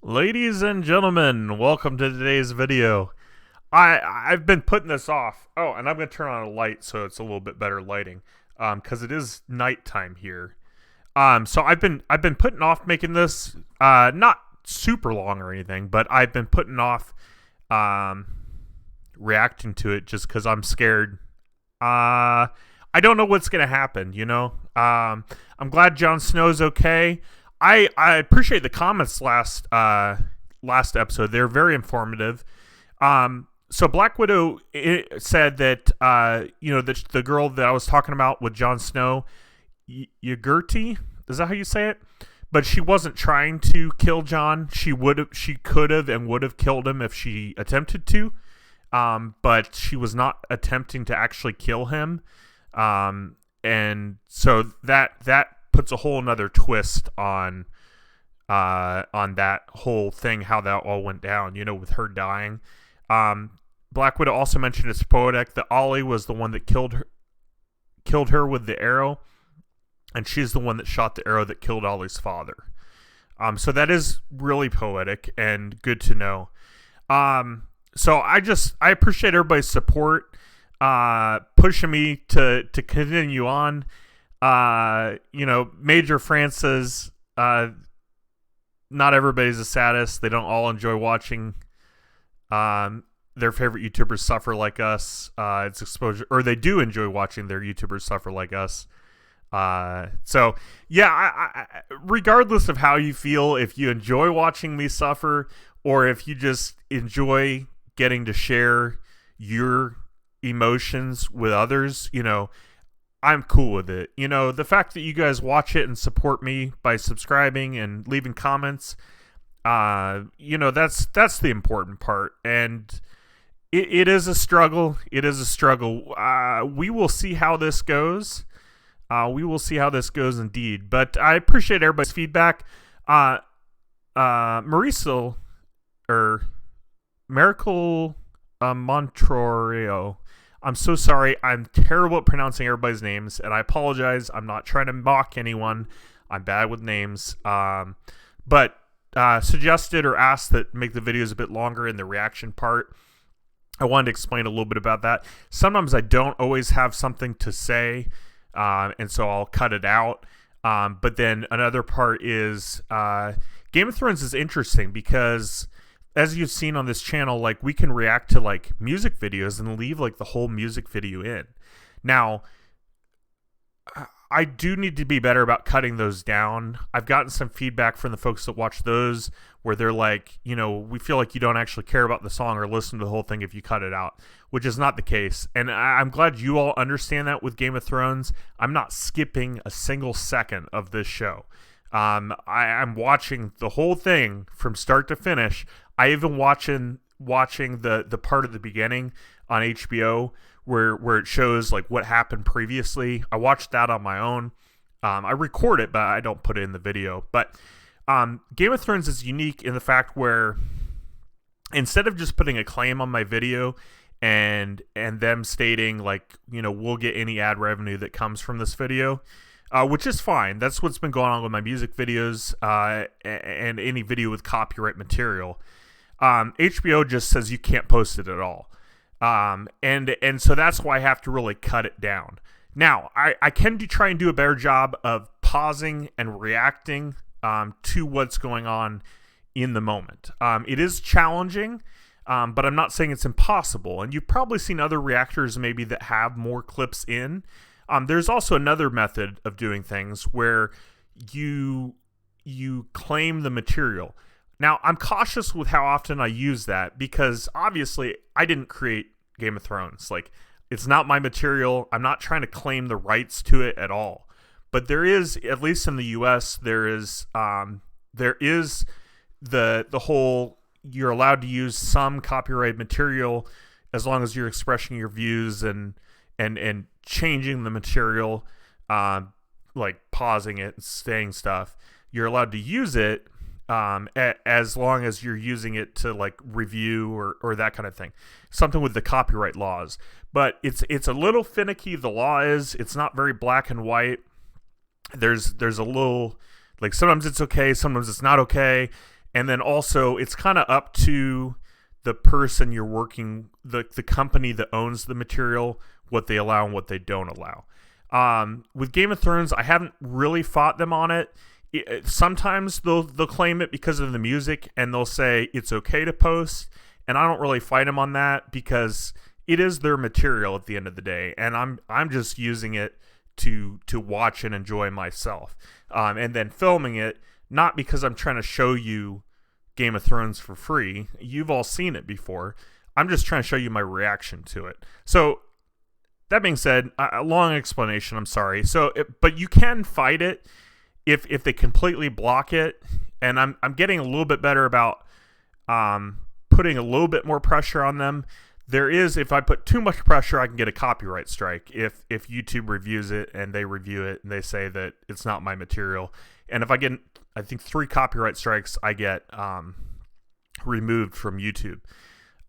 Ladies and gentlemen, welcome to today's video. I've been putting this off. Oh, and I'm gonna turn on a light so it's a little bit better lighting, because it is nighttime here. So I've been putting off making this, not super long or anything, but I've been putting off, um, reacting to it just because I'm scared. I don't know what's gonna happen. I'm glad Jon Snow's okay. I appreciate the comments last episode. They're very informative. So Black Widow said that the girl that I was talking about with Jon Snow, Yagurti, is that how you say it? But she wasn't trying to kill Jon. She could have, and would have killed him if she attempted to. But she was not attempting to actually kill him. And so that puts a whole nother twist on that whole thing, how that all went down, with her dying. Black Widow also mentioned it's poetic that Ollie was the one that killed her with the arrow, and she's the one that shot the arrow that killed Ollie's father. So that is really poetic and good to know. So I appreciate everybody's support, pushing me to continue on. Major Francis, not everybody's a sadist. They don't all enjoy watching their favorite YouTubers suffer like us. It's exposure, or they do enjoy watching their YouTubers suffer like us. So yeah, I regardless of how you feel, if you enjoy watching me suffer, or if you just enjoy getting to share your emotions with others, I'm cool with it. The fact that you guys watch it and support me by subscribing and leaving comments, that's the important part. And it is a struggle. It is a struggle. We will see how this goes. We will see how this goes indeed. But I appreciate everybody's feedback. Marisol, or Miracle Montrorio, I'm so sorry. I'm terrible at pronouncing everybody's names, and I apologize. I'm not trying to mock anyone. I'm bad with names. But suggested or asked that make the videos a bit longer in the reaction part. I wanted to explain a little bit about that. Sometimes I don't always have something to say, and so I'll cut it out. But then another part is Game of Thrones is interesting because, as you've seen on this channel, like, we can react to like music videos and leave like the whole music video in. Now, I do need to be better about cutting those down. I've gotten some feedback from the folks that watch those where they're like, we feel like you don't actually care about the song or listen to the whole thing if you cut it out, which is not the case. And I'm glad you all understand that with Game of Thrones. I'm not skipping a single second of this show. I'm watching the whole thing from start to finish. I even watching the part of the beginning on HBO where it shows like what happened previously. I watched that on my own. I record it, but I don't put it in the video. But Game of Thrones is unique in the fact where, instead of just putting a claim on my video and them stating like, we'll get any ad revenue that comes from this video, which is fine. That's what's been going on with my music videos and any video with copyright material. HBO just says you can't post it at all. And so that's why I have to really cut it down. Now, I can try and do a better job of pausing and reacting to what's going on in the moment. It is challenging, but I'm not saying it's impossible. And you've probably seen other reactors maybe that have more clips in. There's also another method of doing things where you claim the material. Now, I'm cautious with how often I use that because obviously I didn't create Game of Thrones. Like, it's not my material. I'm not trying to claim the rights to it at all. But there is, at least in the US, there is the whole, you're allowed to use some copyrighted material as long as you're expressing your views and changing the material, like pausing it and saying stuff. You're allowed to use it as long as you're using it to like review or that kind of thing, something with the copyright laws. But it's a little finicky. The law is, it's not very black and white. There's a little, like, sometimes it's okay, sometimes it's not okay. And then also, it's kind of up to the person you're working, the company that owns the material, what they allow and what they don't allow. With Game of Thrones, I haven't really fought them on it. Sometimes they'll claim it because of the music, and they'll say it's okay to post, and I don't really fight them on that because it is their material at the end of the day, and I'm just using it to watch and enjoy myself, and then filming it, not because I'm trying to show you Game of Thrones for free. You've all seen it before. I'm just trying to show you my reaction to it. So that being said, a long explanation, I'm sorry. But you can fight it if they completely block it, and I'm getting a little bit better about putting a little bit more pressure on them. There is, if I put too much pressure, I can get a copyright strike if YouTube reviews it and they review it and they say that it's not my material. And if I get, I think 3 copyright strikes, I get removed from YouTube.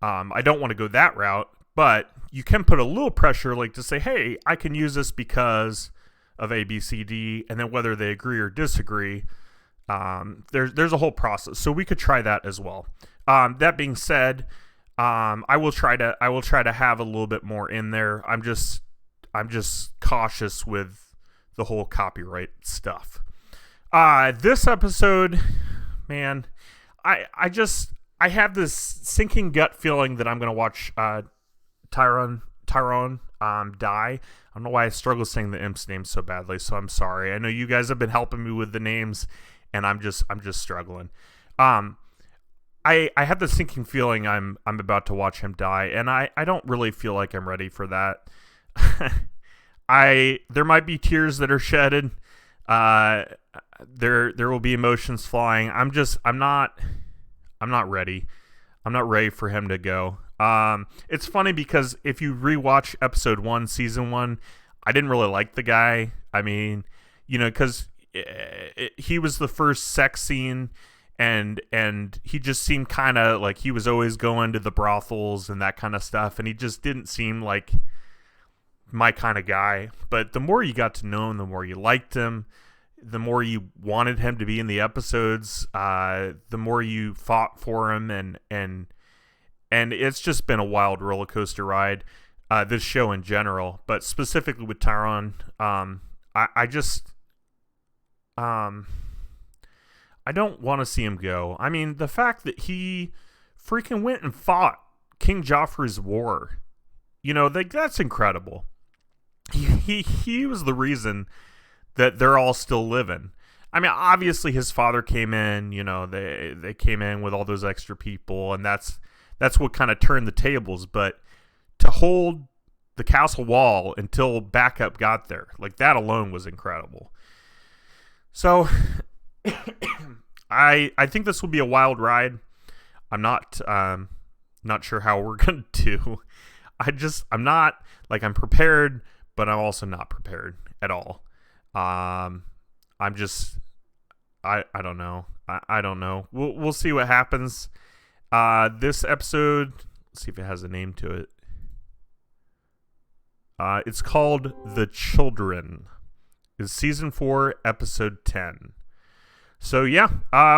I don't want to go that route, but you can put a little pressure, like to say, hey, I can use this because of A, B, C, D, and then whether they agree or disagree, there's a whole process. So we could try that as well. That being said, I will try to have a little bit more in there. I'm just cautious with the whole copyright stuff. This episode, man, I have this sinking gut feeling that I'm gonna watch Tyrone die. I don't know why I struggle saying the imp's name so badly, so I'm sorry. I know you guys have been helping me with the names, and I'm just struggling. I have the sinking feeling I'm about to watch him die, and I don't really feel like I'm ready for that. There might be tears that are shedded. There will be emotions flying. I'm not ready. I'm not ready for him to go. It's funny because if you rewatch episode 1, season 1, I didn't really like the guy. I mean, because he was the first sex scene, and he just seemed kind of like he was always going to the brothels and that kind of stuff, and he just didn't seem like my kind of guy. But the more you got to know him, the more you liked him, the more you wanted him to be in the episodes, the more you fought for him, and it's just been a wild roller coaster ride, this show in general, but specifically with Tyrone. I don't want to see him go. I mean, the fact that he freaking went and fought King Joffrey's war, that's incredible. He was the reason that they're all still living. I mean, obviously his father came in, they came in with all those extra people, and that's what kind of turned the tables. But to hold the castle wall until backup got there, like, that alone was incredible. So I think this will be a wild ride. I'm not sure how we're gonna do. I'm not, like, I'm prepared, but I'm also not prepared at all. I don't know. I don't know. We'll see what happens. This episode, let's see if it has a name to it. It's called The Children. It's season 4, episode 10. So yeah,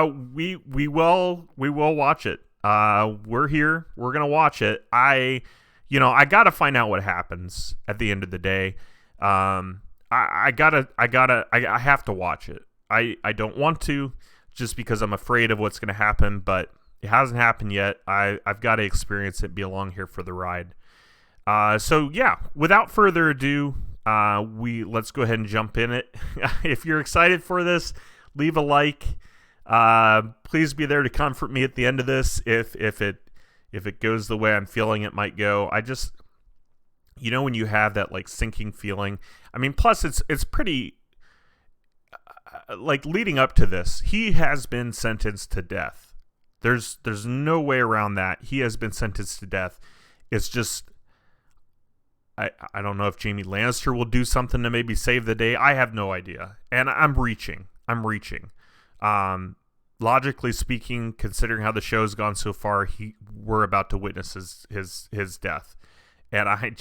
we will watch it. We're here. We're gonna watch it. I gotta find out what happens at the end of the day. I have to watch it. I don't want to, just because I'm afraid of what's gonna happen, but it hasn't happened yet. I've got to experience it, be along here for the ride. So yeah, without further ado, let's go ahead and jump in it. If you're excited for this, leave a like. Please be there to comfort me at the end of this if it goes the way I'm feeling it might go. I just, when you have that, like, sinking feeling. I mean, plus it's pretty, like, leading up to this, he has been sentenced to death. There's no way around that. He has been sentenced to death. It's just, I don't know if Jaime Lannister will do something to maybe save the day. I have no idea. And I'm reaching. Logically speaking, considering how the show's gone so far, we're about to witness his death. And I'm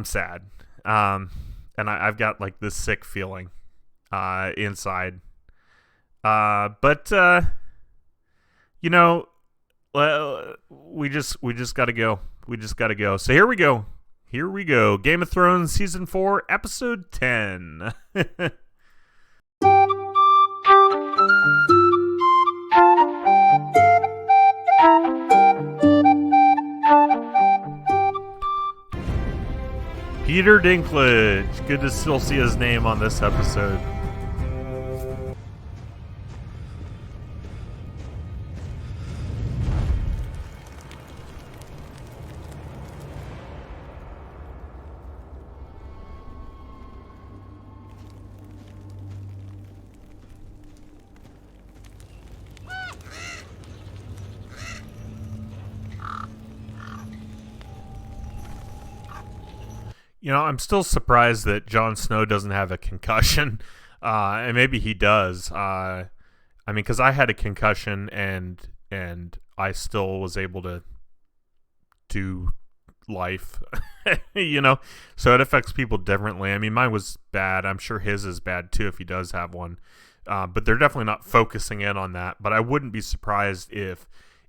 sad. And I've got, like, this sick feeling inside. But you know, we just gotta go. We just gotta go. So here we go. Here we go. Game of Thrones season 4, episode 10. Peter Dinklage. Good to still see his name on this episode. You know, I'm still surprised that Jon Snow doesn't have a concussion, and maybe he does. I mean, because I had a concussion and I still was able to do life, you know. So it affects people differently. I mean, mine was bad. I'm sure his is bad too if he does have one. But they're definitely not focusing in on that. But I wouldn't be surprised if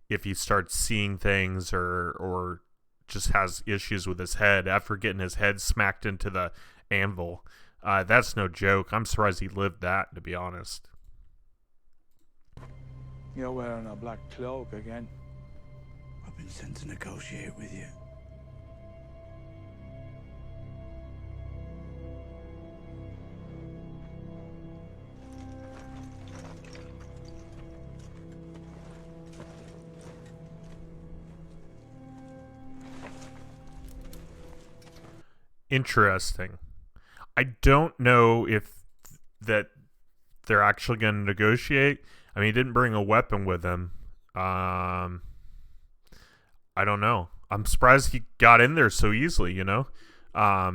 he starts seeing things or just has issues with his head after getting his head smacked into the anvil. That's no joke. I'm surprised he lived that, to be honest. You're wearing a black cloak again. I've been sent to negotiate with you. Interesting. I don't know if that they're actually going to negotiate. I mean, he didn't bring a weapon with him. I don't know. I'm surprised he got in there so easily, you know? I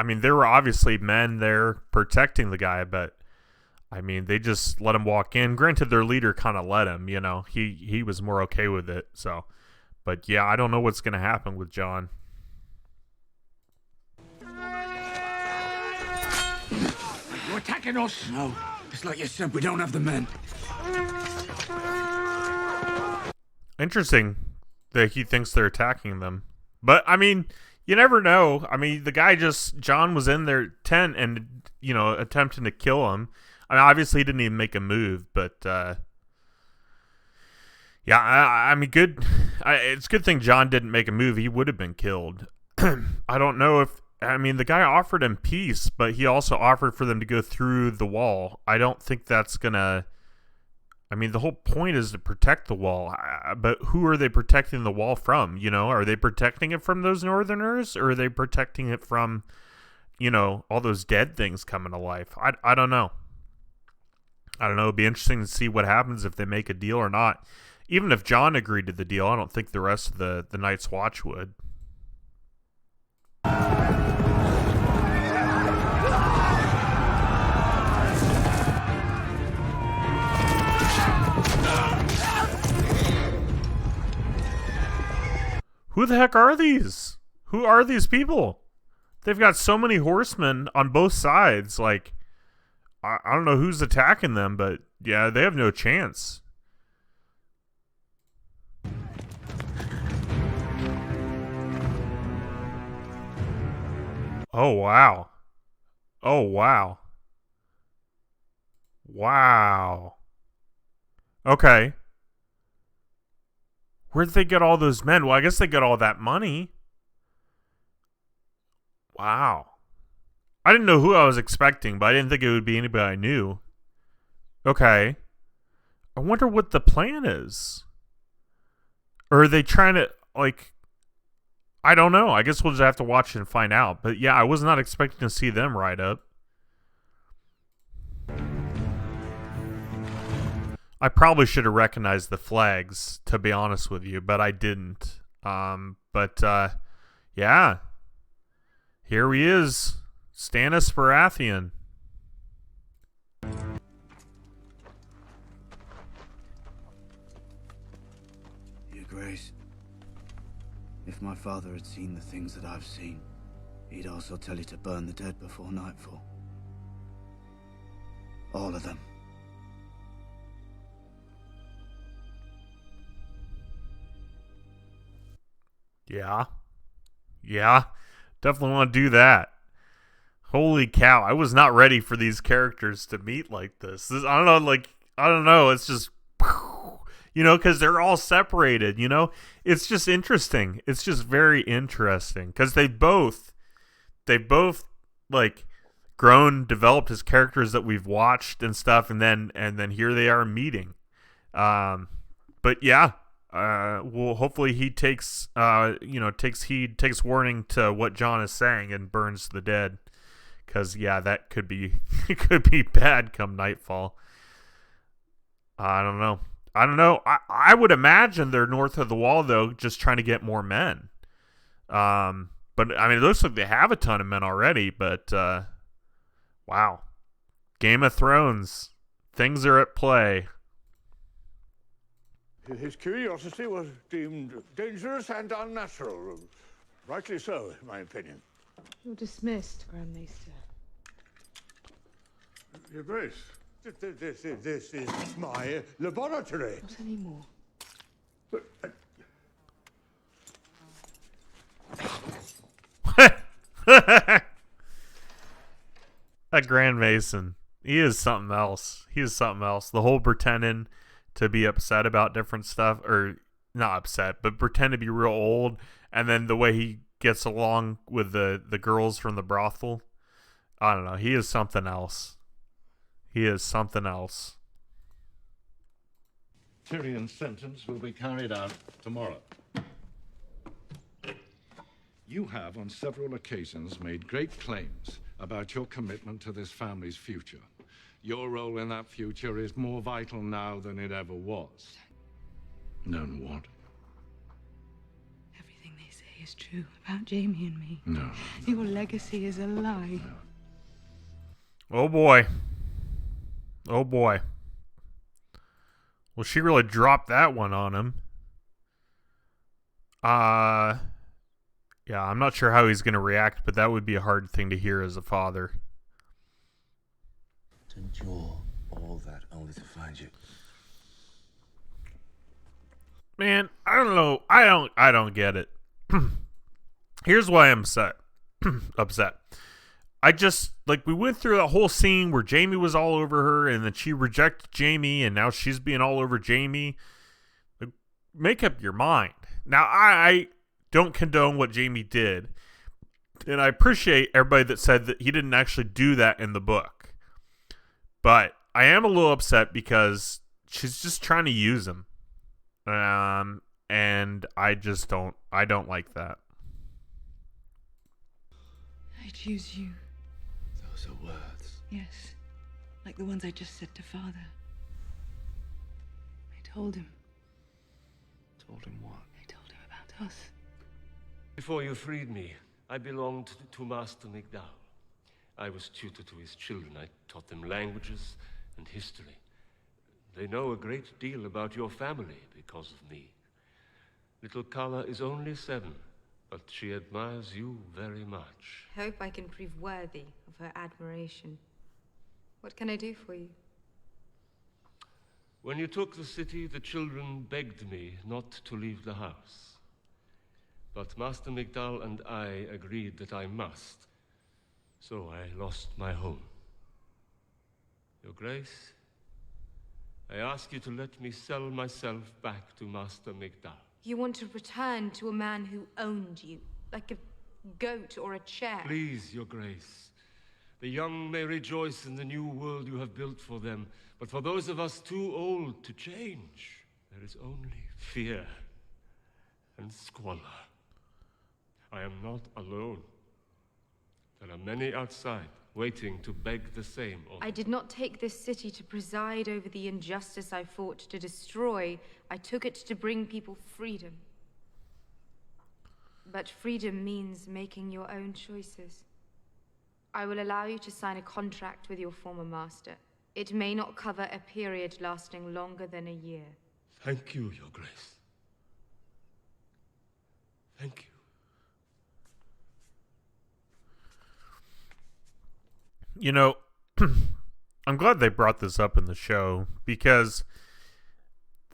mean, there were obviously men there protecting the guy, but I mean, they just let him walk in. Granted, their leader kind of let him, you know? He was more okay with it, so. But yeah, I don't know what's going to happen with Jon. You attacking us? No. It's like you said, we don't have the men. Interesting that he thinks they're attacking them. But, I mean, you never know. I mean, Jon was in their tent and, you know, attempting to kill him. I mean, obviously he didn't even make a move, but, yeah, I mean, it's a good thing Jon didn't make a move. He would have been killed. I don't know if, I mean, the guy offered him peace, but he also offered for them to go through the wall. I don't think that's gonna, I mean, the whole point is to protect the wall, but who are they protecting the wall from? You know, are they protecting it from those Northerners, or are they protecting it from, you know, all those dead things coming to life? I don't know. I don't know. It'd be interesting to see what happens if they make a deal or not. Even if Jon agreed to the deal, I don't think the rest of the Night's Watch would. Who the heck are these? Who are these people? They've got so many horsemen on both sides. Like, I don't know who's attacking them, but yeah, they have no chance. Oh, wow. Oh, wow. Wow. Okay. Where'd they get all those men? Well, I guess they got all that money. Wow. I didn't know who I was expecting, but I didn't think it would be anybody I knew. Okay. I wonder what the plan is. Or are they trying to, like, I don't know. I guess we'll just have to watch and find out. But yeah, I was not expecting to see them ride up. I probably should have recognized the flags, to be honest with you, but I didn't. Yeah. Here he is. Stannis Baratheon. Your Grace, if my father had seen the things that I've seen, he'd also tell you to burn the dead before nightfall. All of them. Yeah. Yeah. Definitely want to do that. Holy cow. I was not ready for these characters to meet like this. I don't know, I don't know. It's just, because they're all separated, It's just interesting. It's just very interesting because they've both, like, grown, developed as characters that we've watched and stuff, and then here they are meeting. But yeah, well, hopefully he takes warning to what Jon is saying and burns the dead, because yeah, that could be it could be bad come nightfall. I don't know. I would imagine they're north of the wall though, just trying to get more men. But I mean, it looks like they have a ton of men already. But wow, Game of Thrones, things are at play. His curiosity was deemed dangerous and unnatural. Rightly so, in my opinion. You're dismissed, Grand Maester. Your Grace, this is my laboratory. Not anymore. But, That Grand Mason, he is something else. The whole pretending to be upset about different stuff, or not upset, but pretend to be real old, and then the way he gets along with the girls from the brothel. I don't know. He is something else. Tyrion's sentence will be carried out tomorrow. You have on several occasions made great claims about your commitment to this family's future. Your role in that future is more vital now than it ever was. Known what? Everything they say is true about Jamie and me. No. Your legacy is a lie. Oh boy. Well, she really dropped that one on him. Yeah, I'm not sure how he's going to react, but that would be a hard thing to hear as a father. To endure all that only to find you. Man, I don't know. I don't get it. Here's why I'm upset. I just, we went through that whole scene where Jamie was all over her, and then she rejected Jamie, and now she's being all over Jamie. Make up your mind. Now, I don't condone what Jamie did, and I appreciate everybody that said that he didn't actually do that in the book. But I am a little upset because she's just trying to use him. And I don't like that. I choose you. Those are words. Yes. Like the ones I just said to Father. I told him. Told him what? I told him about us. Before you freed me, I belonged to Master McDowell. I was tutor to his children. I taught them languages and history. They know a great deal about your family because of me. Little Carla is only 7, but she admires you very much. I hope I can prove worthy of her admiration. What can I do for you? When you took the city, the children begged me not to leave the house. But Master McDowell and I agreed that I must. So I lost my home. Your Grace, I ask you to let me sell myself back to Master McDowell. You want to return to a man who owned you, like a goat or a chair? Please, Your Grace. The young may rejoice in the new world you have built for them, but for those of us too old to change, there is only fear and squalor. I am not alone. There are many outside, waiting to beg the same of I did not take this city to preside over the injustice I fought to destroy. I took it to bring people freedom. But freedom means making your own choices. I will allow you to sign a contract with your former master. It may not cover a period lasting longer than a year. Thank you, Your Grace. Thank you. You know, I'm glad they brought this up in the show, because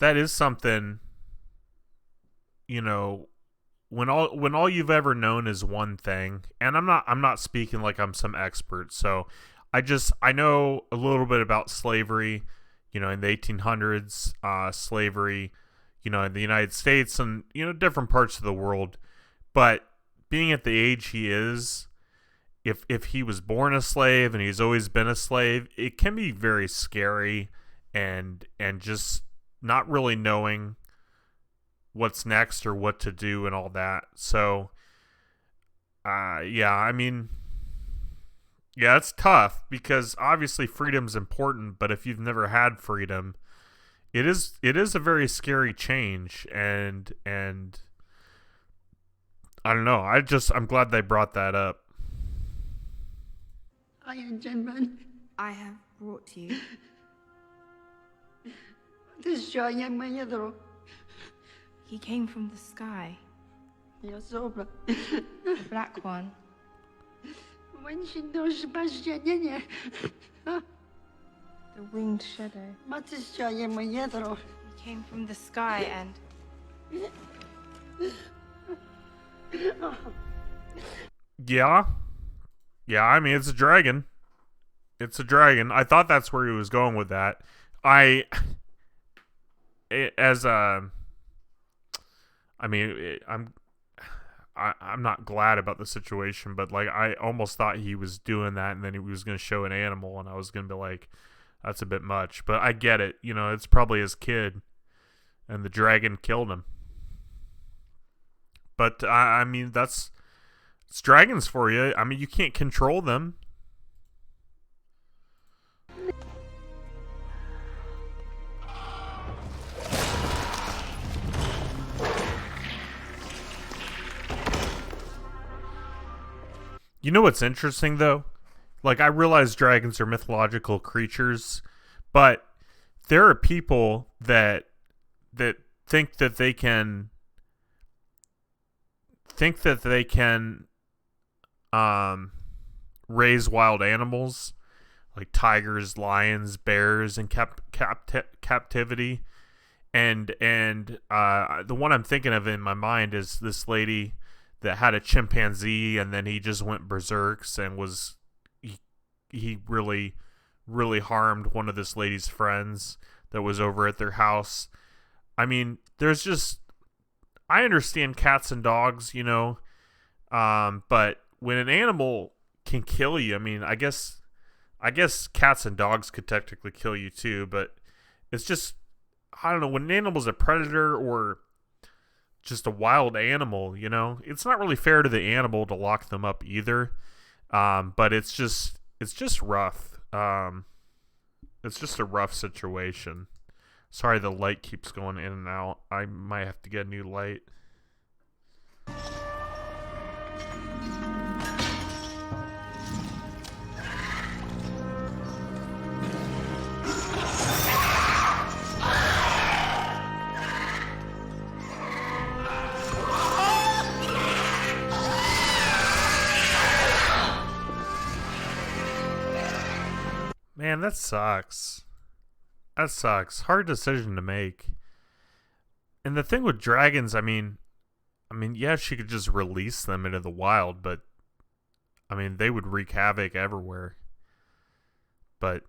that is something, when all you've ever known is one thing, and I'm not speaking like I'm some expert, so I know a little bit about slavery, in the 1800s, slavery, in the United States and different parts of the world, but being at the age he is, if he was born a slave and he's always been a slave, it can be very scary and just not really knowing what's next or what to do and all that. So, yeah, I mean, yeah, it's tough because obviously freedom's important, but if you've never had freedom, it is a very scary change, and I don't know. I'm glad they brought that up. Iron gentleman, I have brought you. this is young man, He came from the sky, you're sober. the black one. When she knows about the The winged shadow. what is young man, He came from the sky and Yeah. Yeah, I mean, it's a dragon. It's a dragon. I thought that's where he was going with that. I'm not glad about the situation, but like I almost thought he was doing that and then he was going to show an animal and I was going to be like, that's a bit much. But I get it. It's probably his kid and the dragon killed him. But I mean, it's dragons for you. I mean, you can't control them. You know what's interesting, though? Like, I realize dragons are mythological creatures, but there are people that think that they can raise wild animals like tigers, lions, bears in captivity, and the one I'm thinking of in my mind is this lady that had a chimpanzee, and then he just went berserks and he really harmed one of this lady's friends that was over at their house. I mean, I understand cats and dogs, but when an animal can kill you, I mean, I guess cats and dogs could technically kill you too, but it's just, I don't know, when an animal's a predator or just a wild animal, it's not really fair to the animal to lock them up either. But it's just rough. It's just a rough situation. Sorry, the light keeps going in and out. I might have to get a new light. Man, that sucks. That sucks. Hard decision to make. And the thing with dragons, I mean, yeah, she could just release them into the wild, but I mean, they would wreak havoc everywhere. But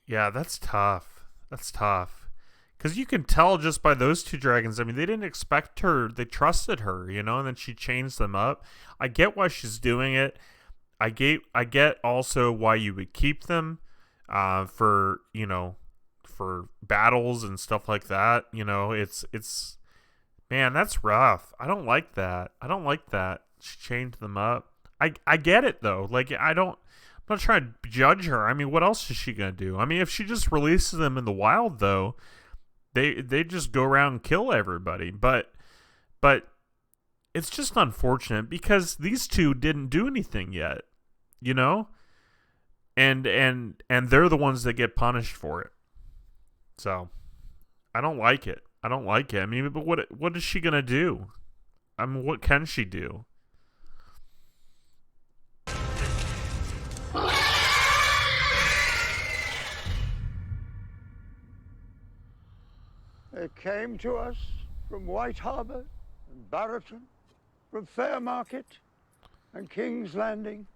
yeah, that's tough. That's tough. Because you can tell just by those two dragons, I mean, they didn't expect her. They trusted her, and then she changed them up. I get why she's doing it. I get also why you would keep them for battles and stuff like that. It's man, that's rough. I don't like that. She changed them up. I get it though. Like I'm not trying to judge her. I mean, what else is she gonna do? I mean, if she just releases them in the wild though, they just go around and kill everybody. But it's just unfortunate because these two didn't do anything yet, and they're the ones that get punished for it. So I don't like it. I mean, but what is she gonna do? I mean, what can she do? They came to us from White Harbor Barraton, from Fairmarket and King's Landing.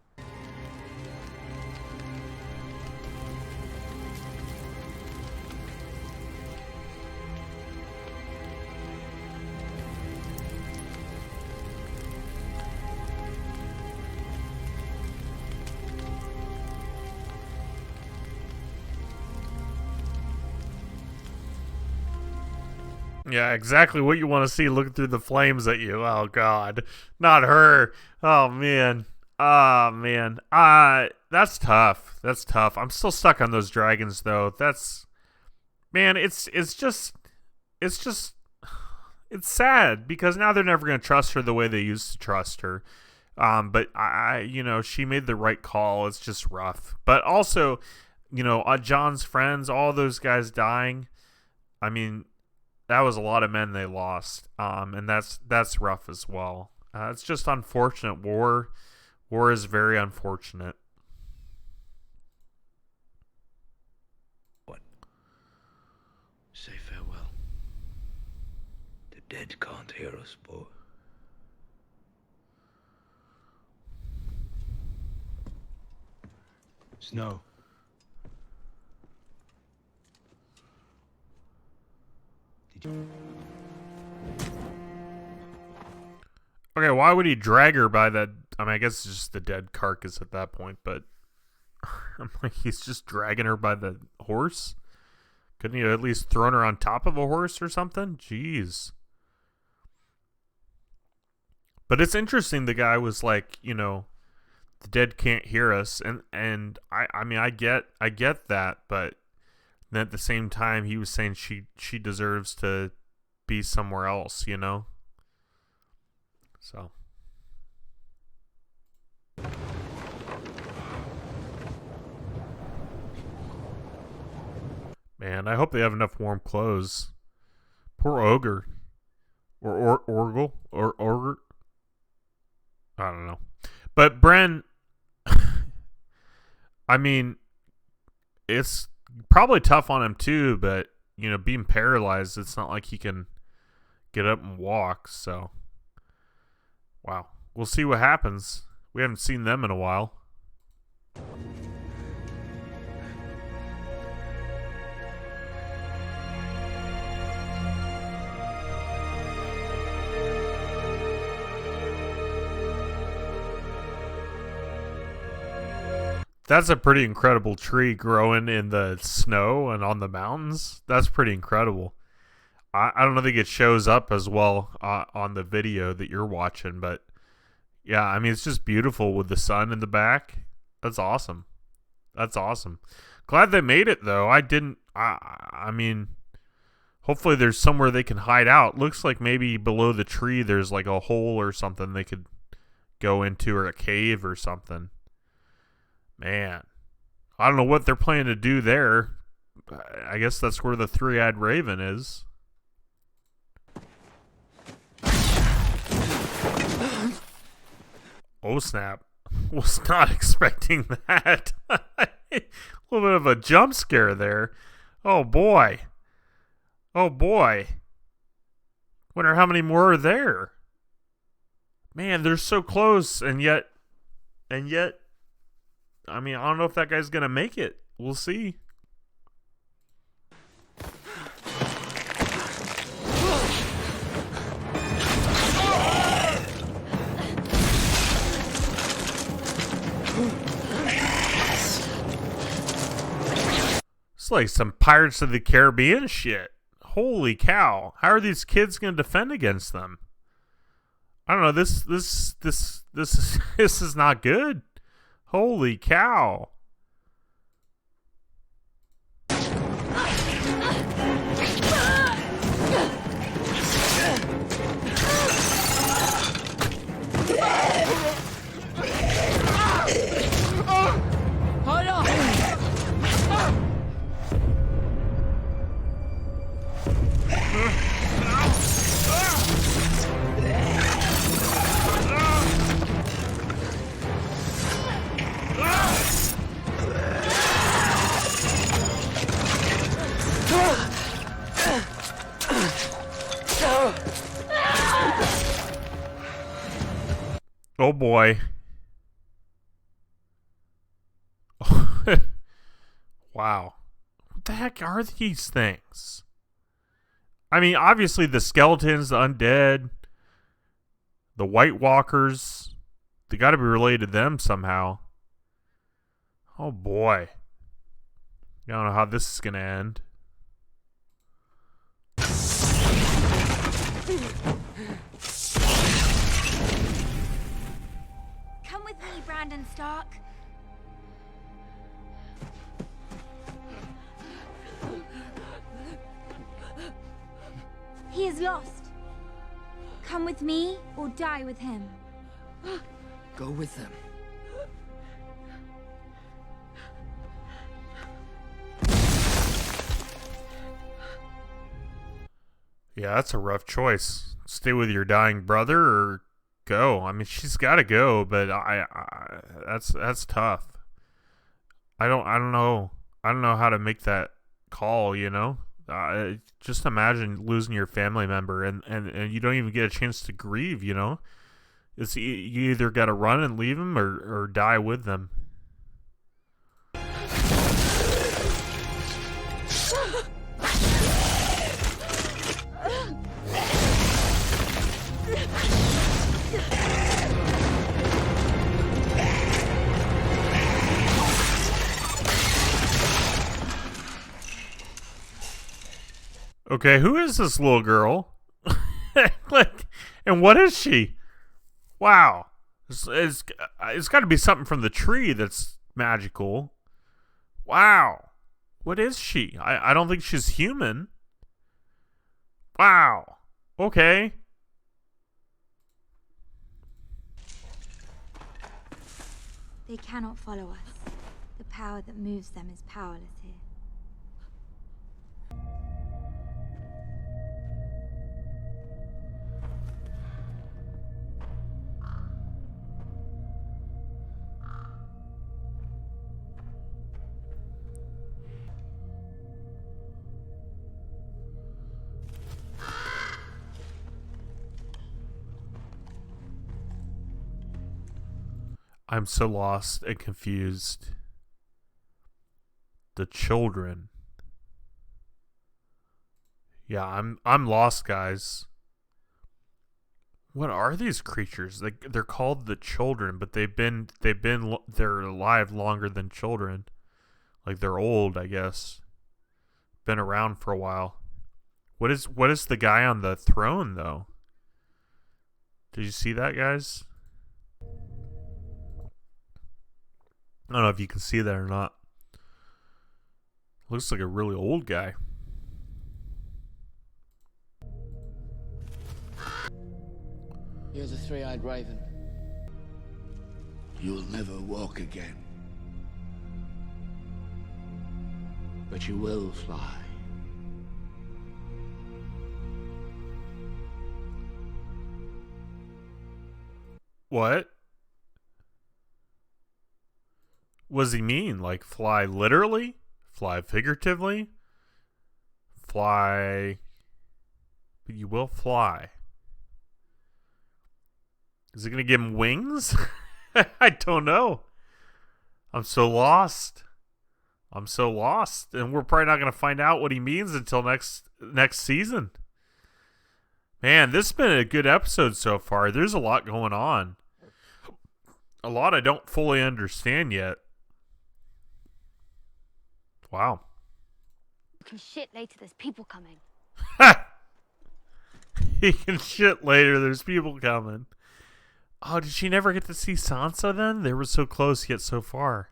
Yeah, exactly what you want to see looking through the flames at you. Oh, God. Not her. Oh, man. Oh, man. That's tough. That's tough. I'm still stuck on those dragons, though. That's... Man, it's sad, because now they're never going to trust her the way they used to trust her. But, she made the right call. It's just rough. But also, John's friends, all those guys dying, I mean... That was a lot of men they lost, and that's rough as well. It's just unfortunate. War is very unfortunate. What? Say farewell. The dead can't hear us, boy. Snow. Okay, why would he drag her by that? I mean, I guess it's just the dead carcass at that point, but I'm like, he's just dragging her by the horse? Couldn't he have at least thrown her on top of a horse or something? Jeez. But it's interesting, the guy was like, the dead can't hear us, and I mean, I get that, but then at the same time, he was saying she deserves to be somewhere else, So. Man, I hope they have enough warm clothes. Poor Ogre. Or Orgle. Or Ogre. I don't know. But Bren, I mean, it's probably tough on him too, but being paralyzed, it's not like he can get up and walk, so wow. We'll see what happens. We haven't seen them in a while. That's a pretty incredible tree growing in the snow and on the mountains. That's pretty incredible. I don't think it shows up as well on the video that you're watching, but yeah, I mean, it's just beautiful with the sun in the back. That's awesome. That's awesome. Glad they made it, though. I mean, hopefully there's somewhere they can hide out. Looks like maybe below the tree there's like a hole or something they could go into, or a cave or something. Man, I don't know what they're planning to do there. I guess that's where the three-eyed raven is. Oh, snap. Was not expecting that. A little bit of a jump scare there. Oh, boy. Oh, boy. Wonder how many more are there. Man, they're so close, and yet, I mean, I don't know if that guy's going to make it. We'll see. It's like some Pirates of the Caribbean shit. Holy cow. How are these kids going to defend against them? I don't know. This is not good. Holy cow. Oh boy. Wow. What the heck are these things? I mean, obviously the skeletons, the undead, the White Walkers, they got to be related to them somehow. Oh boy. I don't know how this is going to end. Come with me, Brandon Stark. He is lost. Come with me or die with him. Go with them. Yeah, that's a rough choice. Stay with your dying brother or go. I mean, she's got to go, but that's tough. I don't know. I don't know how to make that call, you know? Just imagine losing your family member and you don't even get a chance to grieve, you know? It's you either got to run and leave them or die with them. Okay, who is this little girl? Like, and what is she? Wow. It's got to be something from the tree that's magical. Wow. What is she? I don't think she's human. Wow. Okay. They cannot follow us. The power that moves them is powerless here. I'm so lost and confused. The children. Yeah, I'm lost, guys. What are these creatures? They're called the children, but they're alive longer than children. Like they're old, I guess. Been around for a while. What is the guy on the throne though? Did you see that, guys? I don't know if you can see that or not. Looks like a really old guy. You're the three-eyed raven. You'll never walk again. But you will fly. What? What does he mean? Like fly literally? Fly figuratively? Fly... But you will fly. Is it going to give him wings? I don't know. I'm so lost. And we're probably not going to find out what he means until next season. Man, this has been a good episode so far. There's a lot going on. A lot I don't fully understand yet. Wow. You can shit later, there's people coming. He can shit later, there's people coming. Oh, did she never get to see Sansa then? They were so close yet so far.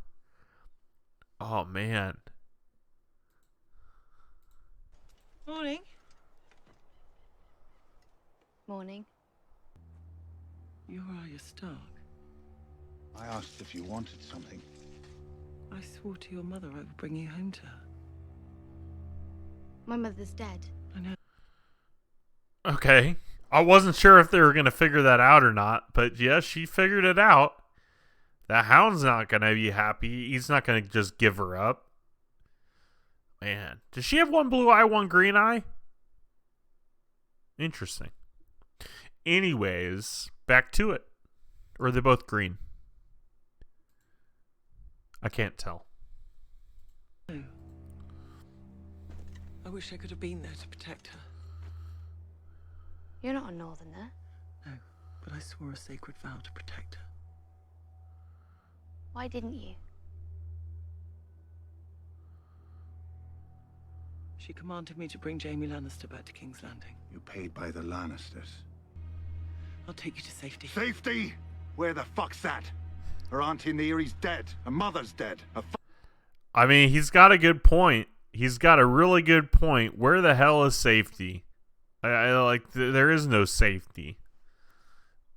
Oh, man. Morning. Morning. You're Arya Stark. I asked if you wanted something. I swore to your mother I would bring you home to her. My mother's dead. I know. Okay. I wasn't sure if they were going to figure that out or not, but yes, she figured it out. The Hound's not going to be happy. He's not going to just give her up. Man, does she have one blue eye, one green eye? Interesting. Anyways, back to it. Or are they both green? I can't tell. No. I wish I could have been there to protect her. You're not a northerner. No, but I swore a sacred vow to protect her. Why didn't you? She commanded me to bring Jaime Lannister back to King's Landing. You paid by the Lannisters. I'll take you to safety. Safety? Where the fuck's that? Her auntie Neri's dead. Her mother's dead. I mean, he's got a good point. He's got a really good point. Where the hell is safety? There is no safety.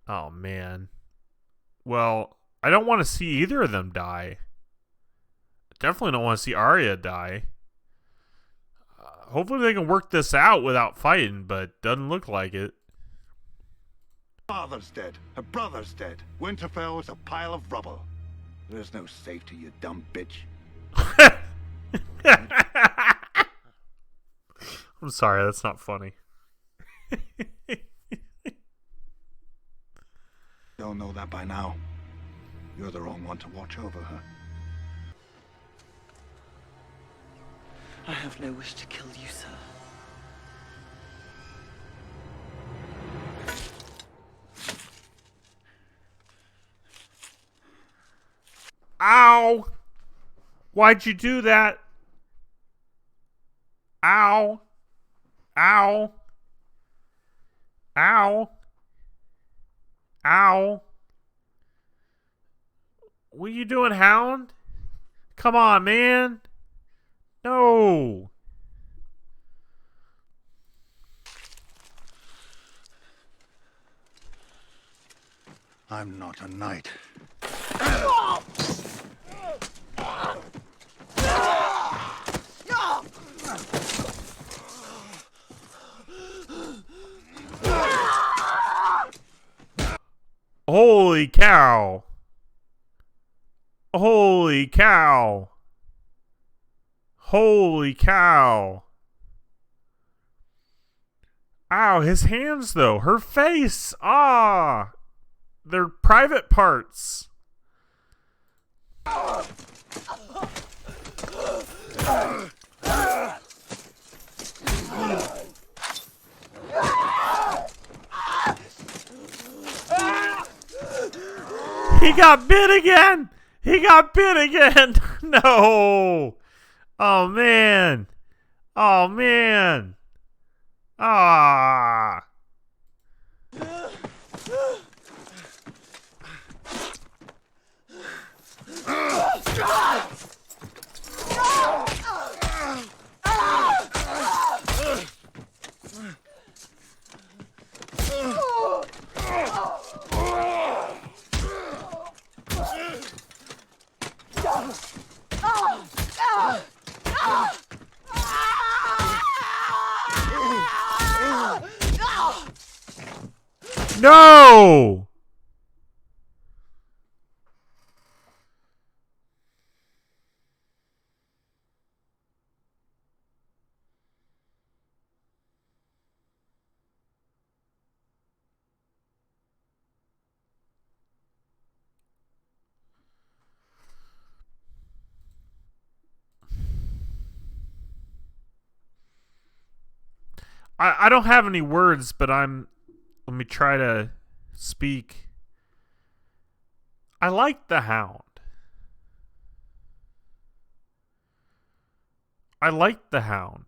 Oh, man. Well, I don't want to see either of them die. I definitely don't want to see Arya die. Hopefully they can work this out without fighting, but doesn't look like it. Father's dead. Her brother's dead. Winterfell is a pile of rubble. There's no safety, you dumb bitch. I'm sorry, that's not funny. Don't know that by now. You're the wrong one to watch over her. I have no wish to kill you, sir. Ow! Why'd you do that? Ow! Ow! Ow! Ow! What are you doing, Hound? Come on, man! No! I'm not a knight. Holy cow! Holy cow! Holy cow! Ow, his hands though. Her face! Ah! They're private parts. He got bit again! He got bit again! No! Oh, man! Oh, man! Ah! No! I don't have any words, but let me try to speak. I like the Hound. I like the Hound.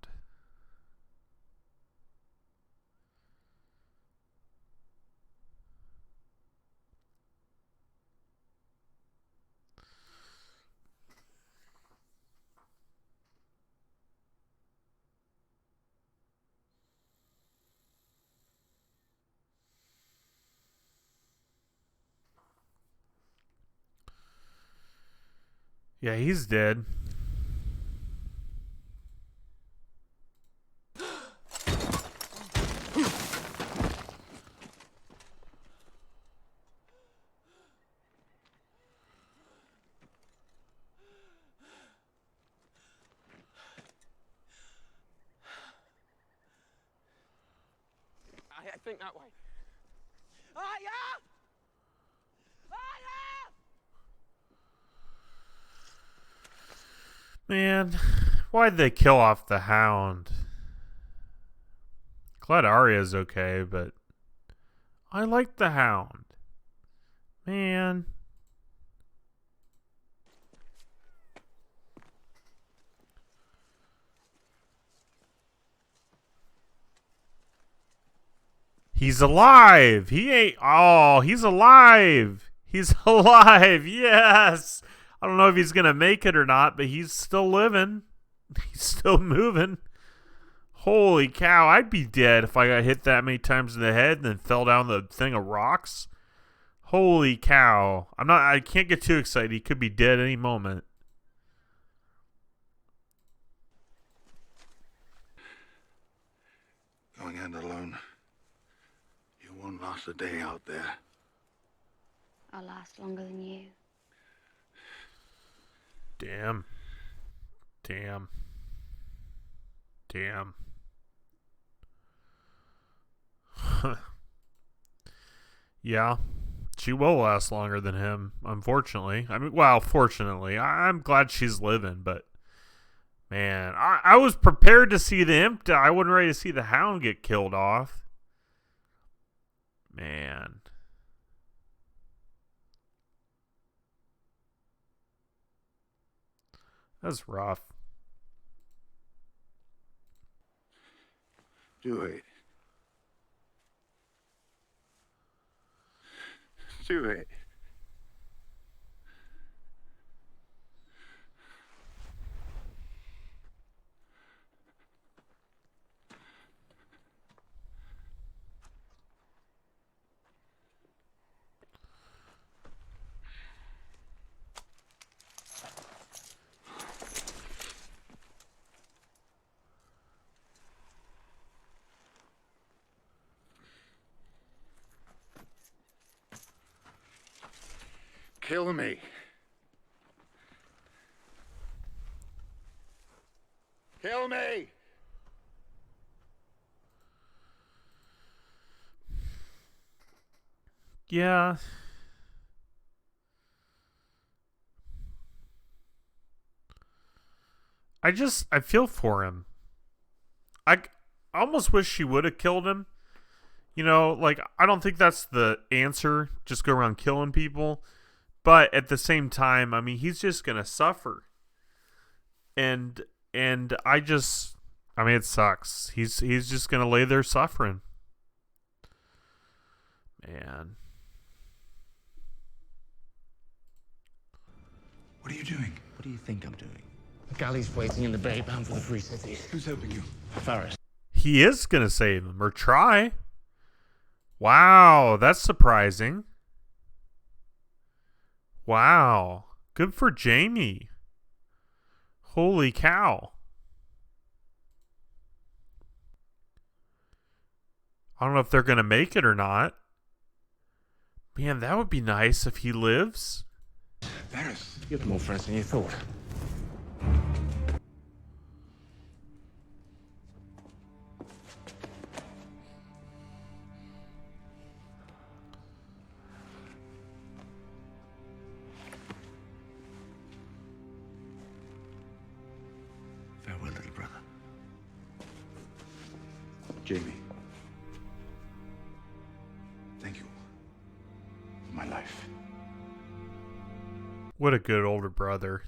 Yeah, he's dead. I think that way. Man, why'd they kill off the Hound? Glad Arya's okay, but I like the Hound. Man. He's alive! He ain't... Oh, he's alive! He's alive! Yes! I don't know if he's gonna make it or not, but he's still living. He's still moving. Holy cow, I'd be dead if I got hit that many times in the head and then fell down the thing of rocks. Holy cow. I can't get too excited. He could be dead any moment. Going in alone. You won't last a day out there. I'll last longer than you. Damn. Damn. Damn. Yeah. She will last longer than him, unfortunately. I mean, well, fortunately. I'm glad she's living, but man, I was prepared to see the imp die. I wasn't ready to see the Hound get killed off. Man. That's rough. Do it. Do it. Kill me. Kill me. Yeah. I feel for him. I almost wish she would have killed him. You know, like, I don't think that's the answer. Just go around killing people. But at the same time, I mean, he's just going to suffer. And I mean, it sucks. He's just going to lay there suffering. Man. What are you doing? What do you think I'm doing? The galley's waiting in the bay bound for the Free City. Who's helping you? Varys. He is going to save him, or try. Wow, that's surprising. Wow. Good for Jaime. Holy cow. I don't know if they're going to make it or not. Man, that would be nice if he lives. Varys, you have more friends than you thought. Farewell, little brother. Jaime. Thank you for my life. What a good older brother.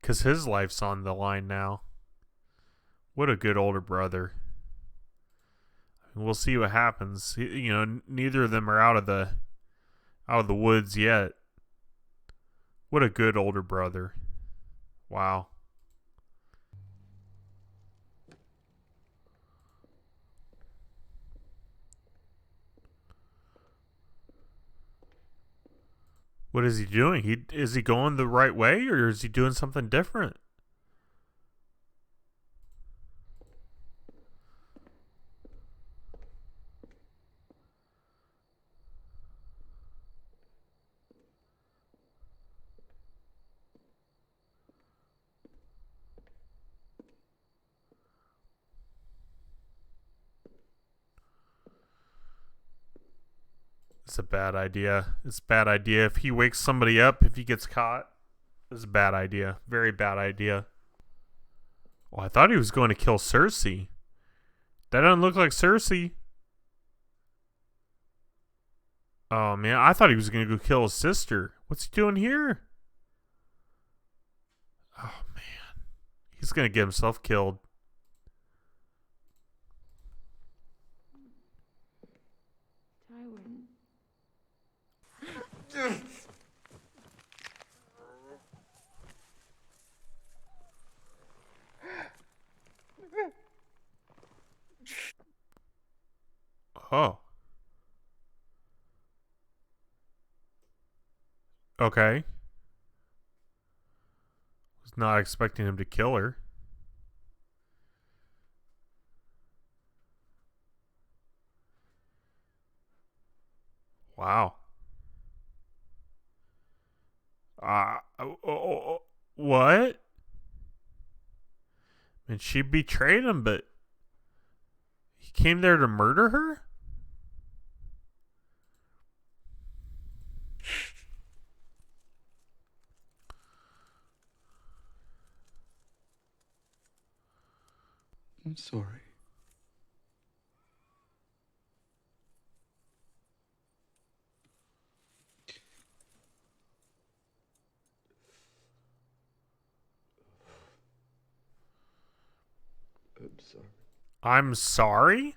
'Cause his life's on the line now. What a good older brother. We'll see what happens. You know, neither of them are out of the woods yet. What a good older brother. Wow. What is he doing? Is he going the right way, or is he doing something different? It's a bad idea. It's a bad idea if he wakes somebody up, if he gets caught. It was a bad idea. Very bad idea. Well, I thought he was going to kill Cersei. That doesn't look like Cersei. Oh, man. I thought he was going to go kill his sister. What's he doing here? Oh, man. He's going to get himself killed. Tywin. Oh. Okay. Was not expecting him to kill her. Wow. What? And she betrayed him, but he came there to murder her? I'm sorry. I'm sorry?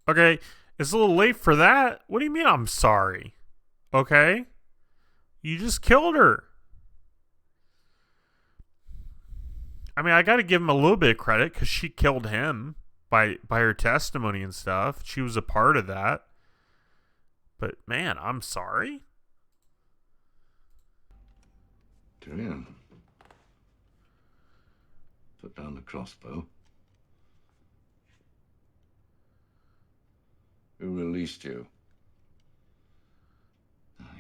Okay, it's a little late for that. What do you mean I'm sorry? Okay? You just killed her. I mean, I got to give him a little bit of credit because she killed him by her testimony and stuff. She was a part of that. But, man, I'm sorry? Tyrion. Put down the crossbow. Who released you?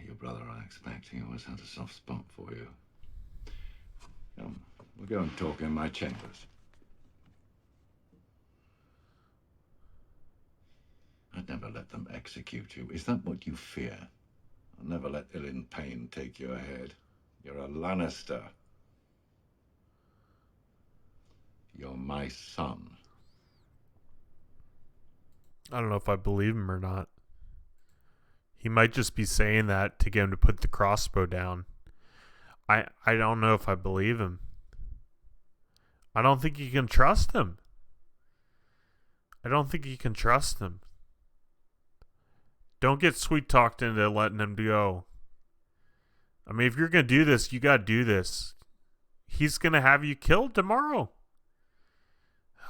Your brother, I expect. He always had a soft spot for you. We'll go and talk in my chambers. I'd never let them execute you. Is that what you fear? I'll never let Ilyn Payne take your head. You're a Lannister. You're my son. I don't know if I believe him or not. He might just be saying that to get him to put the crossbow down. I don't know if I believe him. I don't think you can trust him. I don't think you can trust him. Don't get sweet talked into letting him go. I mean, if you're going to do this, you got to do this. He's going to have you killed tomorrow.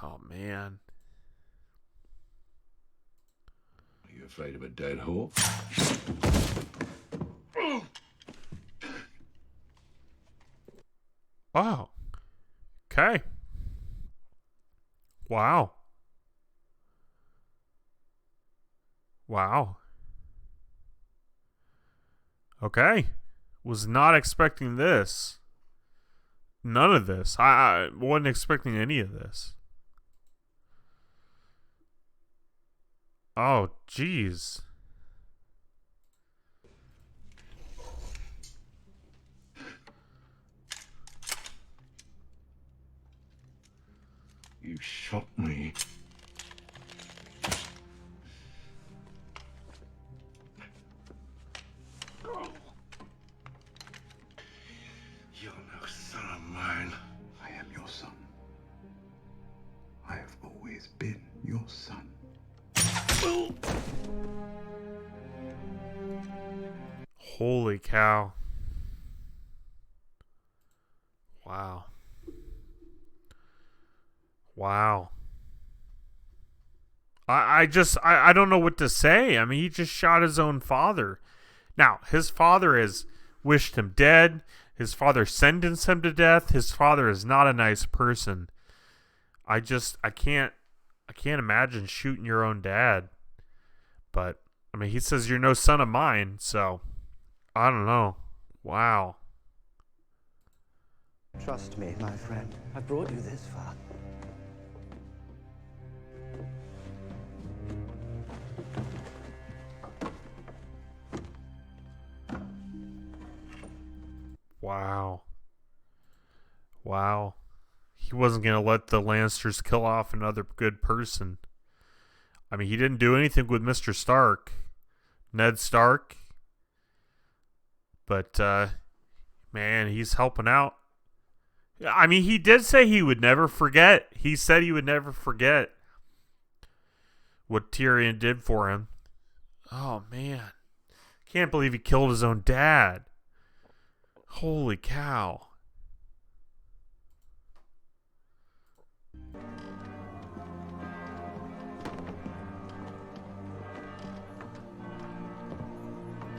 Oh, man. Are you afraid of a dead horse? Oh. Okay. Wow. Wow. Okay. Was not expecting this. None of this. I wasn't expecting any of this. Oh, jeez. You shot me. You're no son of mine. I am your son. I have always been your son. Holy cow. Wow. Wow. I don't know what to say. I mean, he just shot his own father. Now, his father has wished him dead. His father sentenced him to death. His father is not a nice person. I can't imagine shooting your own dad. But, I mean, he says you're no son of mine, so I don't know. Wow. Trust me, my friend. I brought you this far. Wow. Wow. He wasn't going to let the Lannisters kill off another good person. I mean, he didn't do anything with Mr. Stark. Ned Stark. But, man, he's helping out. I mean, he did say he would never forget. He said he would never forget what Tyrion did for him. Oh, man. Can't believe he killed his own dad. Holy cow.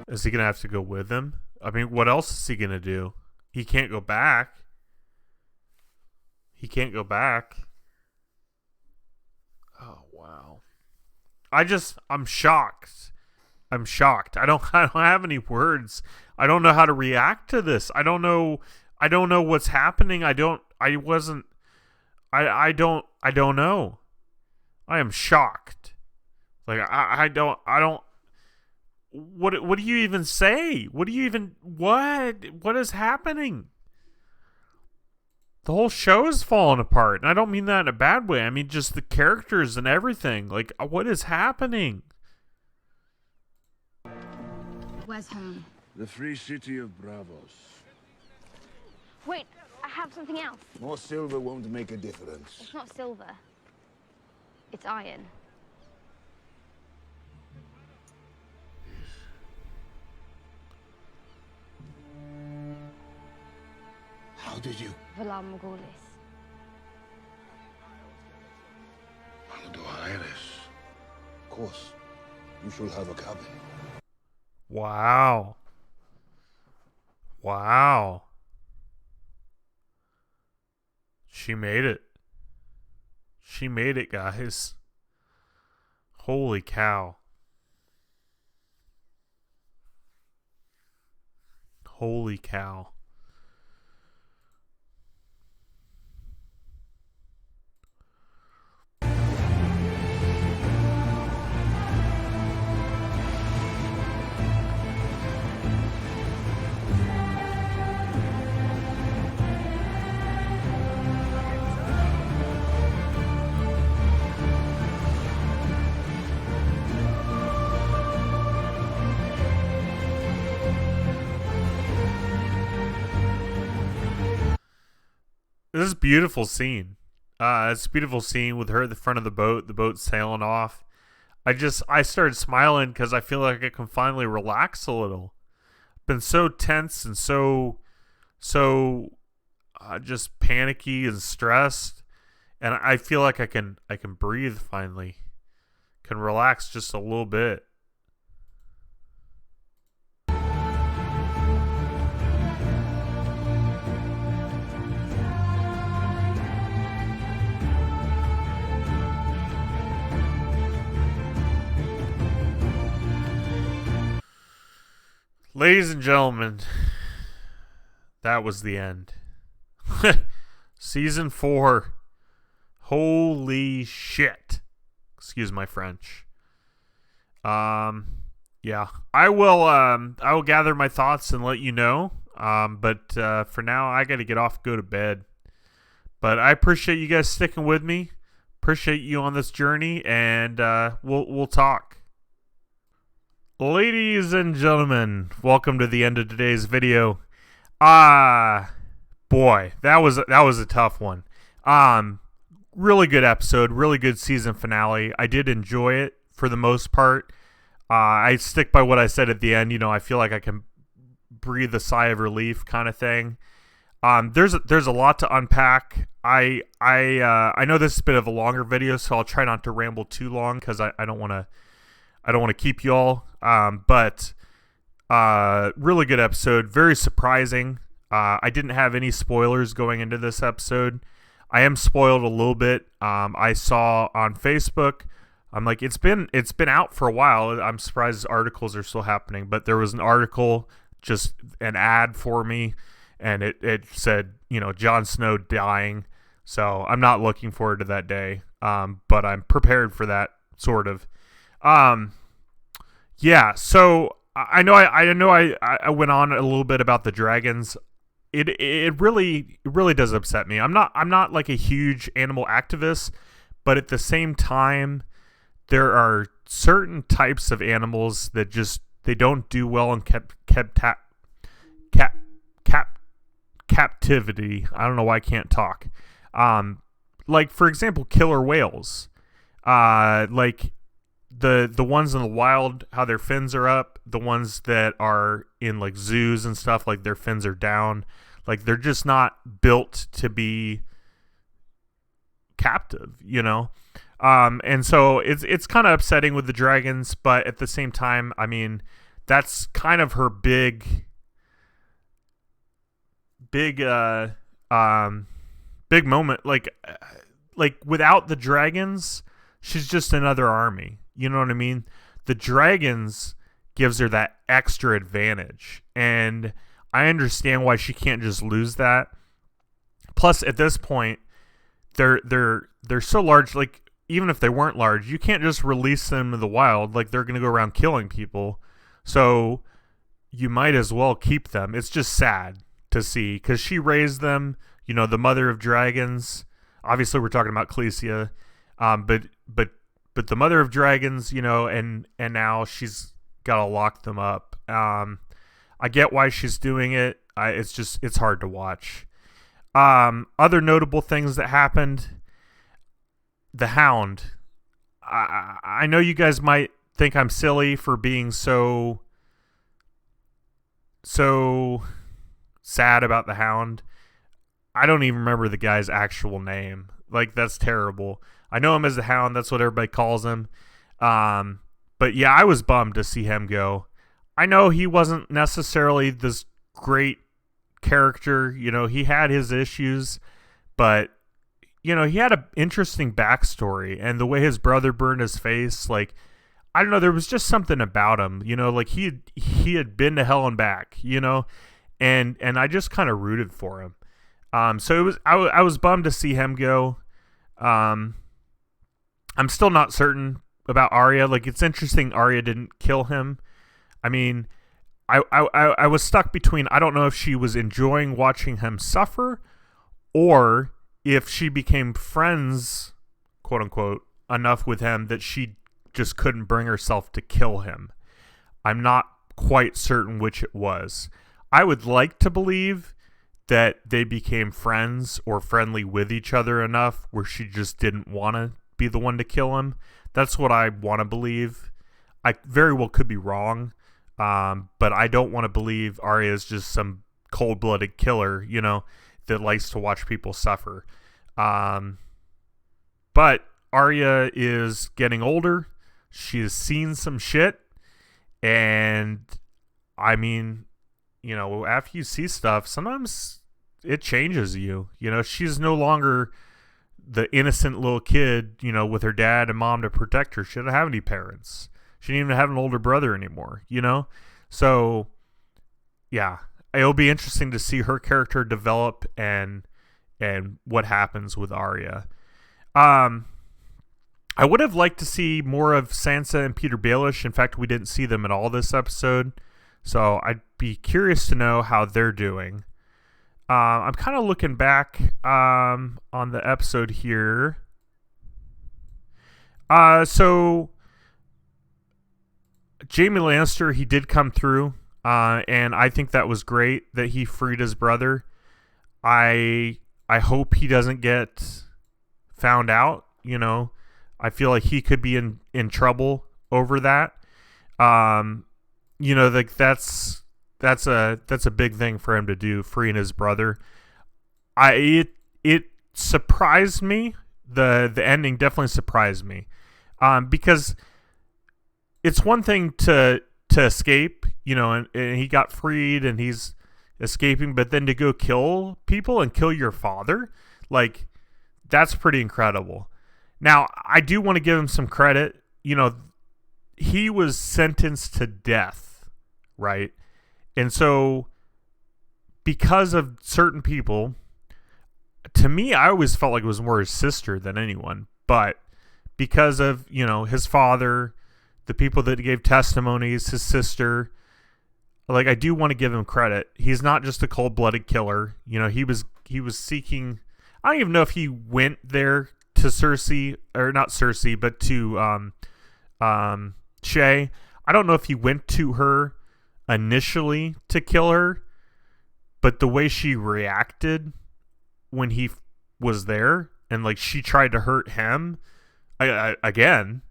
Is he going to have to go with him? I mean, what else is he going to do? He can't go back. He can't go back. Oh, wow. I'm shocked. I'm shocked. I don't have any words. I don't know how to react to this. I don't know what's happening. I don't know. I am shocked. Like, I don't, what do you even say? What is happening? The whole show is falling apart. And I don't mean that in a bad way. I mean just the characters and everything. Like, what is happening? Where's home? The free city of Bravos. Wait, I have something else. More silver won't make a difference. It's not silver. It's iron. How did you? Valar Morghulis. Maldohaeris. Of course. You shall have a cabin. Wow. Wow. She made it. She made it, guys. Holy cow. Holy cow. This is a beautiful scene. It's a beautiful scene with her at the front of the boat sailing off. I started smiling because I feel like I can finally relax a little. Been so tense and so just panicky and stressed, and I feel like I can breathe finally. Can relax just a little bit. Ladies and gentlemen, that was the end. Season 4. Holy shit. Excuse my French. Yeah. I will gather my thoughts and let you know. But for now, I got to get off, go to bed. But I appreciate you guys sticking with me. Appreciate you on this journey, and we'll talk. Ladies and gentlemen, welcome to the end of today's video. Boy, that was a tough one. Really good episode, really good season finale. I did enjoy it for the most part. I stick by what I said at the end. You know, I feel like I can breathe a sigh of relief, kind of thing. There's a lot to unpack. I know this is a bit of a longer video, so I'll try not to ramble too long because I don't want to keep you all. But really good episode, very surprising. I didn't have any spoilers going into this episode. I am spoiled a little bit. I saw on Facebook, I'm like, it's been out for a while. I'm surprised articles are still happening, but there was an article, just an ad for me, and it said, you know, Jon Snow dying. So I'm not looking forward to that day. But I'm prepared for that, sort of. Yeah, so I know I went on a little bit about the dragons. it really does upset me. I'm not like a huge animal activist, but at the same time, there are certain types of animals that just they don't do well in captivity. I don't know why I can't talk. Like for example, killer whales. Like the ones in the wild, how their fins are up. The ones that are in like zoos and stuff, like their fins are down. Like they're just not built to be captive, you know. And so it's kind of upsetting with the dragons, but at the same time, I mean, that's kind of her big moment. Like without the dragons, she's just another army. You know what I mean? The dragons gives her that extra advantage, and I understand why she can't just lose that. Plus, at this point, they're so large. Like even if they weren't large, you can't just release them in the wild. Like they're gonna go around killing people. So you might as well keep them. It's just sad to see because she raised them. You know, the mother of dragons. Obviously, we're talking about Khaleesi, but the mother of dragons. You know, and now she's got to lock them up. I get why she's doing it. It's hard to watch. Other notable things that happened. The Hound. I know you guys might think I'm silly for being so sad about the Hound. I don't even remember the guy's actual name. Like, that's terrible. I know him as the Hound. That's what everybody calls him. But yeah, I was bummed to see him go. I know he wasn't necessarily this great character. You know, he had his issues, but you know, he had an interesting backstory, and the way his brother burned his face, like, I don't know, there was just something about him, you know, like he had been to hell and back, you know, and I just kind of rooted for him. So it was, I was bummed to see him go. I'm still not certain about Arya. Like, it's interesting Arya didn't kill him. I mean, I was stuck between, I don't know if she was enjoying watching him suffer, or if she became friends, quote unquote, enough with him that she just couldn't bring herself to kill him. I'm not quite certain which it was. I would like to believe that they became friends or friendly with each other enough where she just didn't want to be the one to kill him. That's what I want to believe. I very well could be wrong, but I don't want to believe Arya is just some cold-blooded killer, you know, that likes to watch people suffer. But Arya is getting older. She has seen some shit. And I mean, you know, after you see stuff, sometimes it changes you. You know, she's no longer the innocent little kid, you know, with her dad and mom to protect her. She didn't have any parents. She didn't even have an older brother anymore, you know? So, yeah. It'll be interesting to see her character develop and what happens with Arya. I would have liked to see more of Sansa and Peter Baelish. In fact, we didn't see them at all this episode. So I'd be curious to know how they're doing. I'm kind of looking back on the episode here. So Jaime Lannister, he did come through. And I think that was great that he freed his brother. I hope he doesn't get found out, you know. I feel like he could be in trouble over that. You know, like that's a big thing for him to do, freeing his brother. It surprised me. The ending definitely surprised me. Because it's one thing to escape, you know, and he got freed and he's escaping, but then to go kill people and kill your father, like, that's pretty incredible. Now, I do want to give him some credit. You know, he was sentenced to death, right? And so because of certain people, to me, I always felt like it was more his sister than anyone, but because of, you know, his father, the people that gave testimonies, his sister, like, I do want to give him credit. He's not just a cold-blooded killer. You know, he was seeking. I don't even know if he went there to Cersei, or not Cersei, but to Shay. I don't know if he went to her initially to kill her, but the way she reacted when he was there, and like she tried to hurt him again,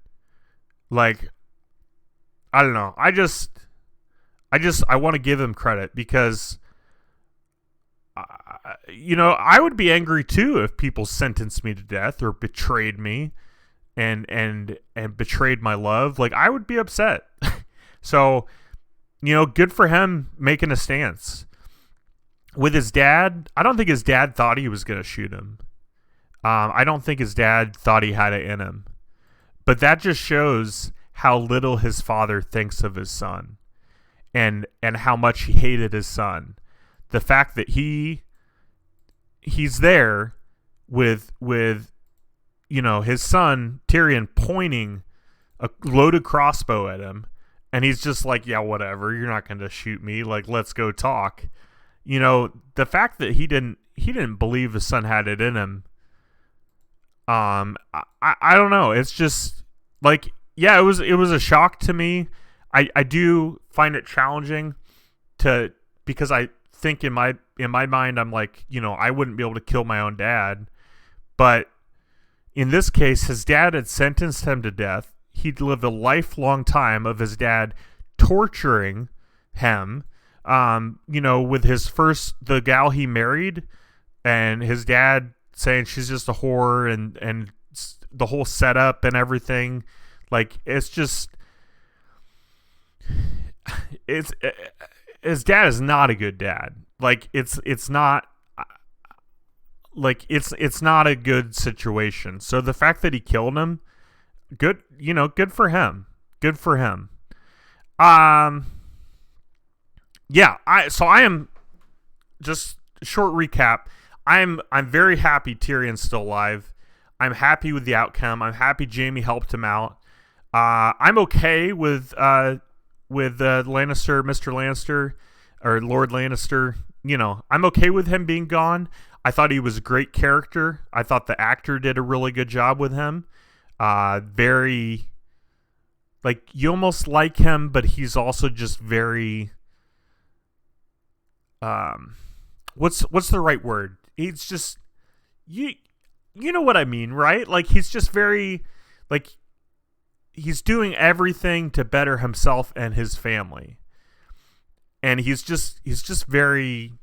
like, I don't know. I want to give him credit because, you know, I would be angry too if people sentenced me to death or betrayed me and betrayed my love. Like, I would be upset. So, you know, good for him making a stance. With his dad, I don't think his dad thought he was going to shoot him. I don't think his dad thought he had it in him. But that just shows how little his father thinks of his son, and how much he hated his son. The fact that he's there with you know, his son Tyrion pointing a loaded crossbow at him, and he's just like, yeah, whatever, you're not going to shoot me, like, let's go talk. You know, the fact that he didn't believe his son had it in him, I don't know. It's just like, yeah, it was a shock to me. I do find it challenging because I think in my mind, I'm like, you know, I wouldn't be able to kill my own dad. But in this case, his dad had sentenced him to death. He'd lived a lifelong time of his dad torturing him, you know, with the gal he married, and his dad saying she's just a whore, and the whole setup and everything. Like, it's just, his dad is not a good dad. Like, it's not a good situation. So the fact that he killed him, good, you know, good for him. Good for him. Yeah, I am, just short recap. I'm very happy Tyrion's still alive. I'm happy with the outcome. I'm happy Jaime helped him out. I'm okay with Lannister, Mr. Lannister, or Lord Lannister. You know, I'm okay with him being gone. I thought he was a great character. I thought the actor did a really good job with him. Very, like, you almost like him, but he's also just very, what's the right word? He's just, you know what I mean, right? Like, he's just very, like, he's doing everything to better himself and his family. And he's just very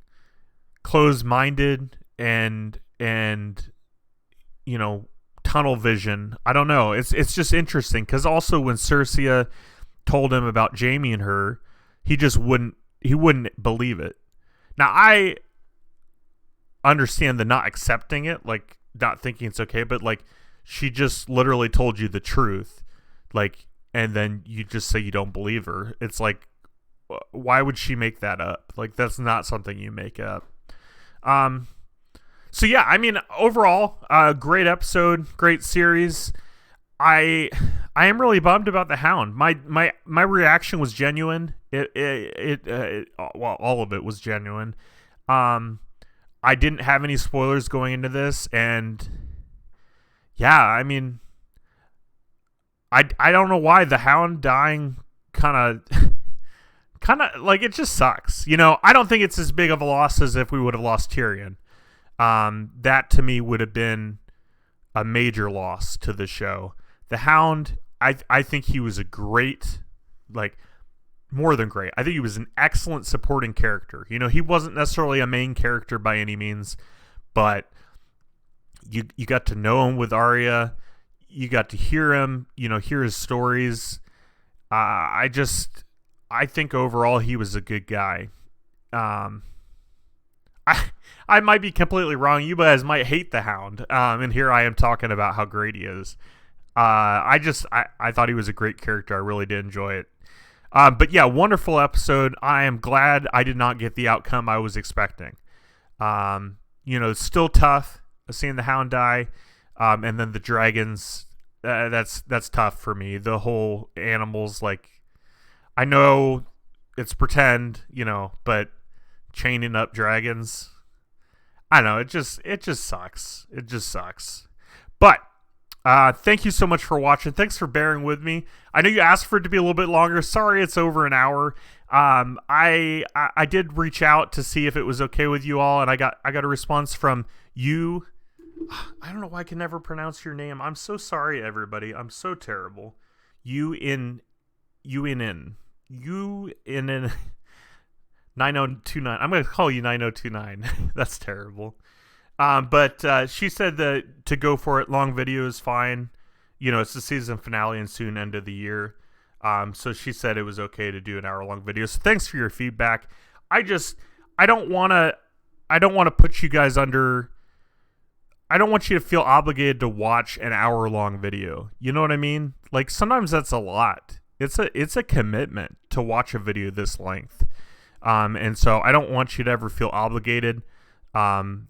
closed-minded and you know, tunnel vision. I don't know. It's just interesting, because also when Cersei told him about Jaime and her, he wouldn't believe it. Now, I understand the not accepting it, like, not thinking it's okay, but, like, she just literally told you the truth, like, and then you just say you don't believe her. It's like, why would she make that up? Like, that's not something you make up. So yeah, I mean, overall, great episode, great series. I am really bummed about the Hound. My reaction was genuine. Well, all of it was genuine. I didn't have any spoilers going into this, and yeah, I mean, I don't know why the Hound dying kind of like, it just sucks. You know, I don't think it's as big of a loss as if we would have lost Tyrion. That to me would have been a major loss to the show. The Hound, I think he was a great, like, more than great. I think he was an excellent supporting character. You know, he wasn't necessarily a main character by any means, but you got to know him with Arya. You got to hear him, you know, hear his stories. I think overall he was a good guy. I might be completely wrong. You guys might hate the Hound. And here I am talking about how great he is. I thought he was a great character. I really did enjoy it. But yeah, wonderful episode. I am glad I did not get the outcome I was expecting. You know, it's still tough seeing the Hound die. And then the dragons, that's tough for me. The whole animals, like, I know it's pretend, but chaining up dragons. I don't know. It just sucks. It just sucks. But thank you so much for watching. Thanks for bearing with me. I know you asked for it to be a little bit longer. Sorry, it's over an hour. I did reach out to see if it was okay with you all, and I got a response from you. I don't know why I can never pronounce your name. I'm so sorry, everybody. I'm so terrible. UNN 9029. I'm going to call you 9029. That's terrible. But she said that to go for it. Long video is fine. It's the season finale and soon end of the year. So she said it was okay to do an hour-long video. So thanks for your feedback. I don't want to put you guys under. I don't want you to feel obligated to watch an hour-long video. You know what I mean? Like, sometimes that's a lot. It's a commitment to watch a video this length. And so I don't want you to ever feel obligated. I'm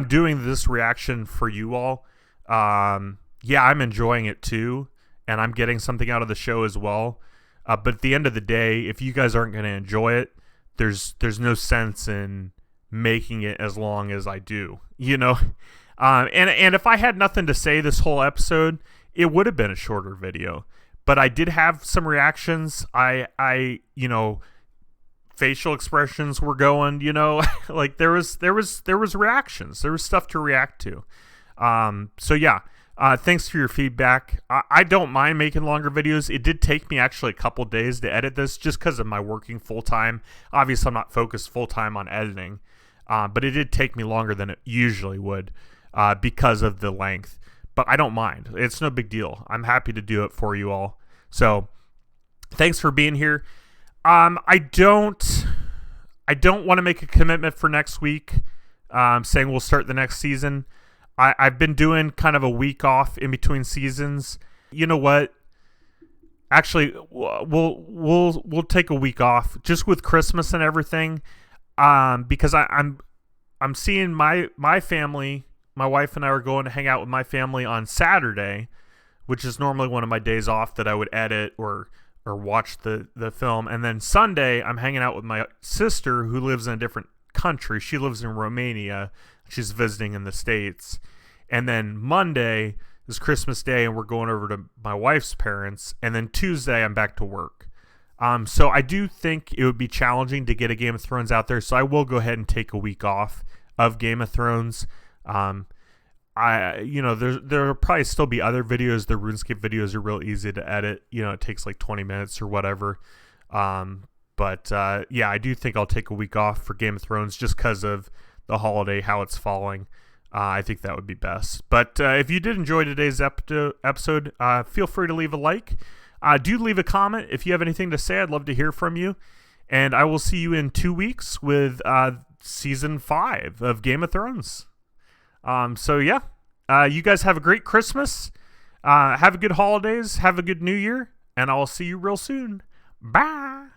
doing this reaction for you all. Yeah, I'm enjoying it too, and I'm getting something out of the show as well. But at the end of the day, if you guys aren't going to enjoy it, there's no sense in making it as long as I do, and if I had nothing to say this whole episode, it would have been a shorter video. But I did have some reactions. I facial expressions were going, like there was reactions. There was stuff to react to. So yeah, thanks for your feedback. I don't mind making longer videos. It did take me actually a couple days to edit this just because of my working full time. Obviously, I'm not focused full time on editing, but it did take me longer than it usually would because of the length. But I don't mind. It's no big deal. I'm happy to do it for you all. So thanks for being here. I don't want to make a commitment for next week, saying we'll start the next season. I've been doing kind of a week off in between seasons. You know what? Actually, we'll take a week off just with Christmas and everything, because I'm seeing my family. My wife and I are going to hang out with my family on Saturday, which is normally one of my days off that I would edit or watch the film. And then Sunday, I'm hanging out with my sister who lives in a different country. She lives in Romania. She's visiting in the States. And then Monday is Christmas Day, and we're going over to my wife's parents. And then Tuesday, I'm back to work. So I do think it would be challenging to get a Game of Thrones out there. So I will go ahead and take a week off of Game of Thrones. There'll probably still be other videos. The RuneScape videos are real easy to edit. It takes like 20 minutes or whatever. But I do think I'll take a week off for Game of Thrones just because of the holiday, how it's falling. I think that would be best. But if you did enjoy today's episode, feel free to leave a like. Do leave a comment if you have anything to say. I'd love to hear from you. And I will see you in 2 weeks with Season 5 of Game of Thrones. You guys have a great Christmas. Have a good holidays. Have a good New Year. And I'll see you real soon. Bye.